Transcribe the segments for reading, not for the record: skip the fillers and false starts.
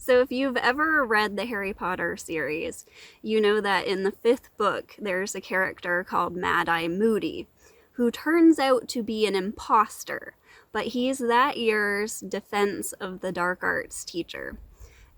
So if you've ever read the Harry Potter series, you know that in the 5th book, there's a character called Mad-Eye Moody, who turns out to be an imposter, but he's that year's Defense of the Dark Arts teacher.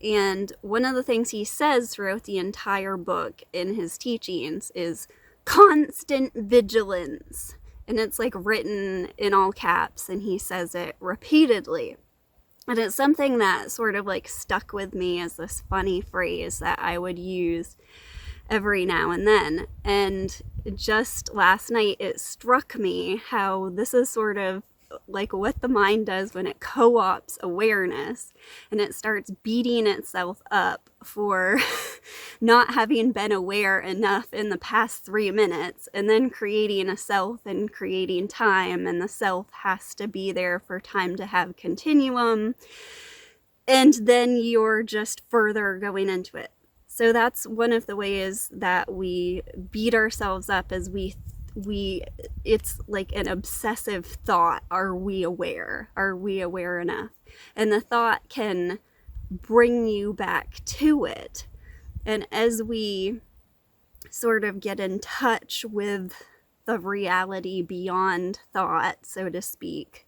And one of the things he says throughout the entire book in his teachings is constant vigilance. And it's like written in all caps, and he says it repeatedly. And it's something that sort of like stuck with me as this funny phrase that I would use every now and then. And just last night, it struck me how this is sort of like what the mind does when it co-ops awareness and it starts beating itself up for not having been aware enough in the past 3 minutes, and then creating a self and creating time, and the self has to be there for time to have continuum, and then you're just further going into it. So that's one of the ways that we beat ourselves up, as it's like an obsessive thought. Are we aware? Are we aware enough? And the thought can bring you back to it. And as we sort of get in touch with the reality beyond thought, so to speak,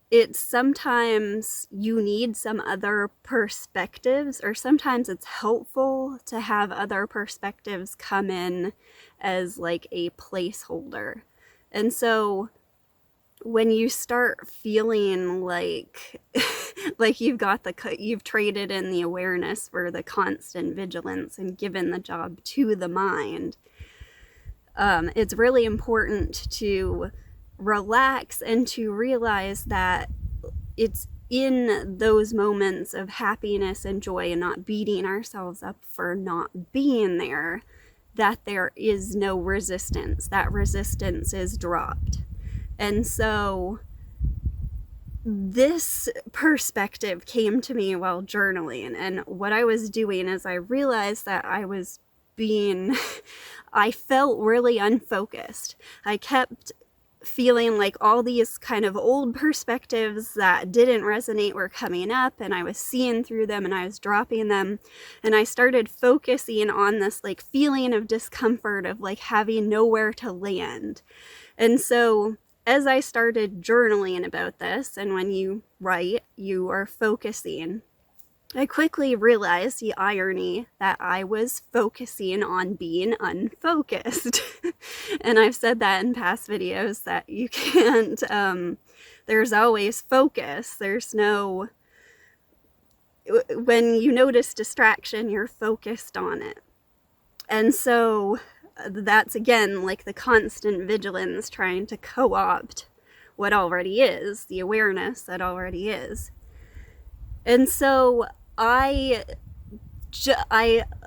it's sometimes you need some other perspectives, or sometimes it's helpful to have other perspectives come in as like a placeholder. And so when you start feeling like like you've traded in the awareness for the constant vigilance and given the job to the mind, it's really important to relax and to realize that it's in those moments of happiness and joy, and not beating ourselves up for not being there, that there is no resistance. That resistance is dropped. And so this perspective came to me while journaling, and what I was doing is I realized that I felt really unfocused. I kept feeling like all these kind of old perspectives that didn't resonate were coming up, and I was seeing through them and I was dropping them, and I started focusing on this like feeling of discomfort of like having nowhere to land. And so as I started journaling about this, and when you write, you are focusing, I quickly realized the irony that I was focusing on being unfocused. And I've said that in past videos that you can't, there's always focus. There's no, when you notice distraction, you're focused on it. And so that's again like the constant vigilance trying to co-opt what already is, the awareness that already is. And so I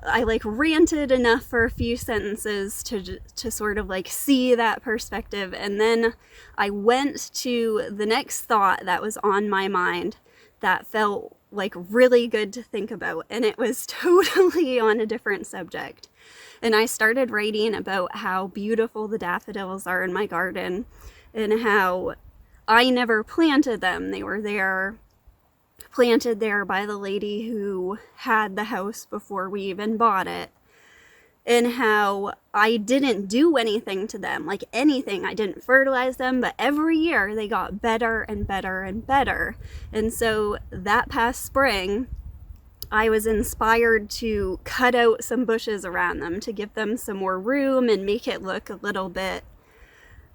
like ranted enough for a few sentences to sort of like see that perspective, and then I went to the next thought that was on my mind that felt like really good to think about, and it was totally on a different subject. And I started writing about how beautiful the daffodils are in my garden, and how I never planted them. They were planted there by the lady who had the house before we even bought it, and how I didn't do anything to them, like anything. I didn't fertilize them, but every year they got better and better and better. And so that past spring, I was inspired to cut out some bushes around them to give them some more room and make it look a little bit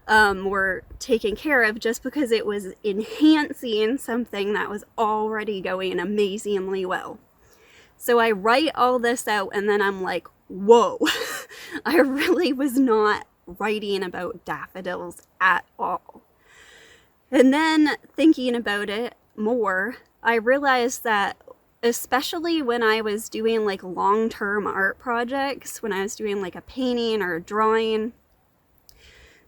more taken care of, just because it was enhancing something that was already going amazingly well. So I write all this out, and then I'm like, whoa, I really was not writing about daffodils at all. And then thinking about it more, I realized that especially when I was doing like long-term art projects, when I was doing like a painting or a drawing,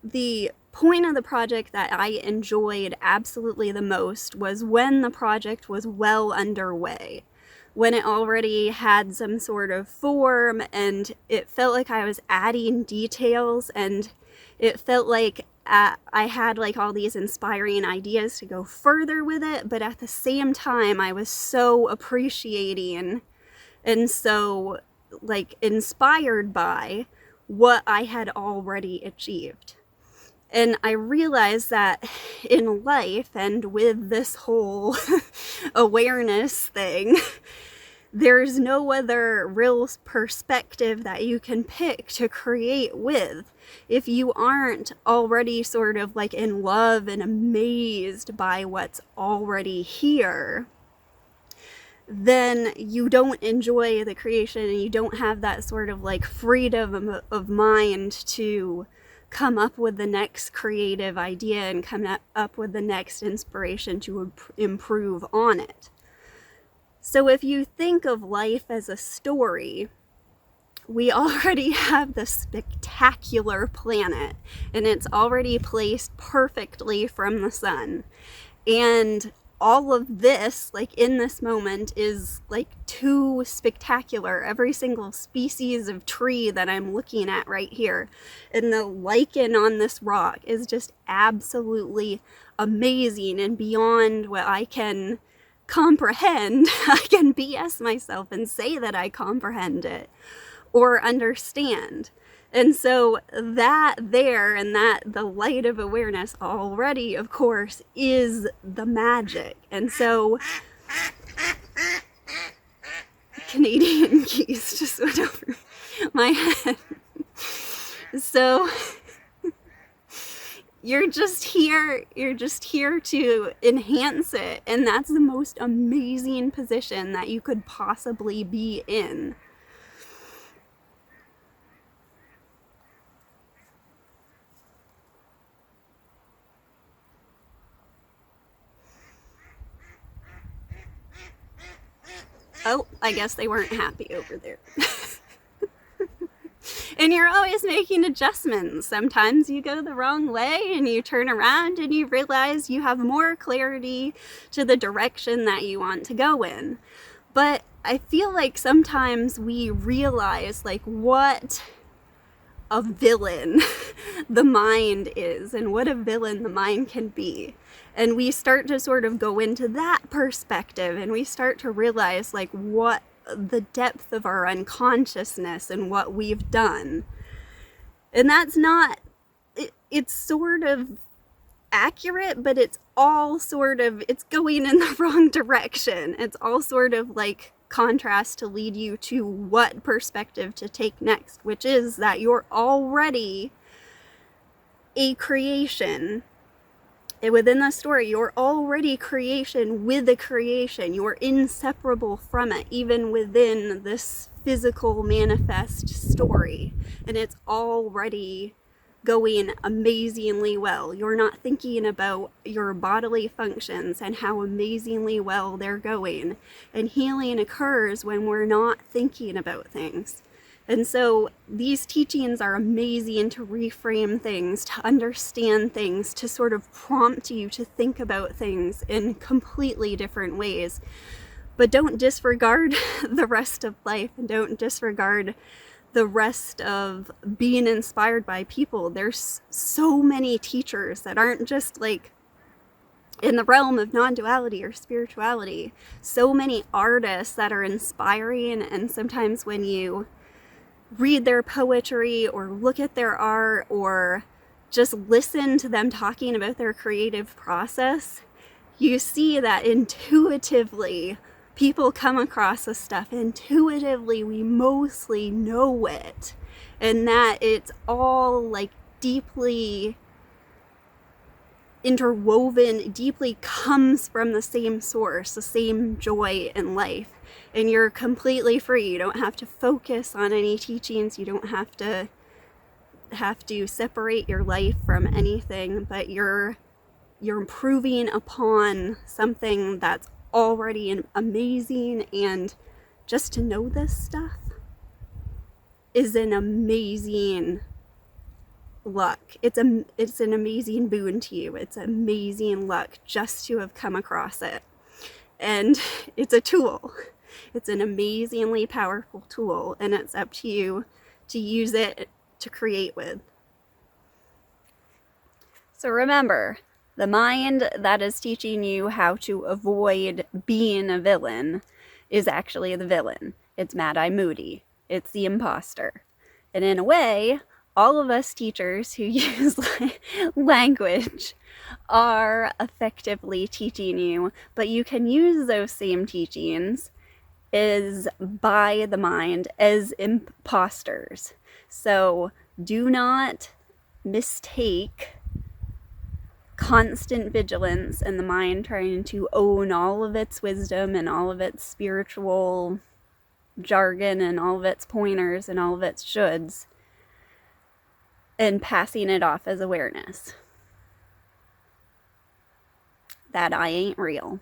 the point of the project that I enjoyed absolutely the most was when the project was well underway, when it already had some sort of form, and it felt like I was adding details, and it felt like I had like all these inspiring ideas to go further with it, but at the same time I was so appreciating and so like inspired by what I had already achieved. And I realized that in life and with this whole awareness thing, there's no other real perspective that you can pick to create with if you aren't already sort of like in love and amazed by what's already here. Then you don't enjoy the creation and you don't have that sort of like freedom of mind to come up with the next creative idea and come up with the next inspiration to improve on it. So if you think of life as a story, we already have the spectacular planet and it's already placed perfectly from the sun. And all of this, like in this moment, is like too spectacular. Every single species of tree that I'm looking at right here and the lichen on this rock is just absolutely amazing and beyond what I can comprehend. I can BS myself and say that I comprehend it or understand. And so that there and that the light of awareness already, of course, is the magic. And so Canadian geese just went over my head. So you're just here to enhance it, and that's the most amazing position that you could possibly be in. Oh, I guess they weren't happy over there. And you're always making adjustments. Sometimes you go the wrong way and you turn around and you realize you have more clarity to the direction that you want to go in. But I feel like sometimes we realize like what a villain the mind is and what a villain the mind can be. And we start to sort of go into that perspective and we start to realize like what the depth of our unconsciousness and what we've done. And that's not, it's sort of accurate, but it's all sort of, it's going in the wrong direction. It's all sort of like contrast to lead you to what perspective to take next, which is that you're already a creation. And within the story, you're already creation with a creation. You're inseparable from it, even within this physical manifest story. And it's already going amazingly well. You're not thinking about your bodily functions and how amazingly well they're going. And healing occurs when we're not thinking about things. And so these teachings are amazing to reframe things, to understand things, to sort of prompt you to think about things in completely different ways. But don't disregard the rest of life and don't disregard the rest of being inspired by people. There's so many teachers that aren't just like in the realm of non-duality or spirituality. So many artists that are inspiring, and sometimes when you read their poetry or look at their art or just listen to them talking about their creative process, you see that intuitively people come across this stuff. Intuitively, we mostly know it, and that it's all like deeply interwoven, deeply comes from the same source, the same joy in life. And you're completely free. You don't have to focus on any teachings. You don't have to separate your life from anything, but you're improving upon something that's already amazing. And just to know this stuff is an amazing luck. It's an amazing boon to you. It's amazing luck just to have come across it. And it's a tool. It's an amazingly powerful tool, and it's up to you to use it to create with. So remember, the mind that is teaching you how to avoid being a villain is actually the villain. It's Mad Eye Moody. It's the imposter. And in a way, all of us teachers who use language are effectively teaching you, but you can use those same teachings is by the mind as imposters. So do not mistake constant vigilance and the mind trying to own all of its wisdom and all of its spiritual jargon and all of its pointers and all of its shoulds and passing it off as awareness. That I ain't real.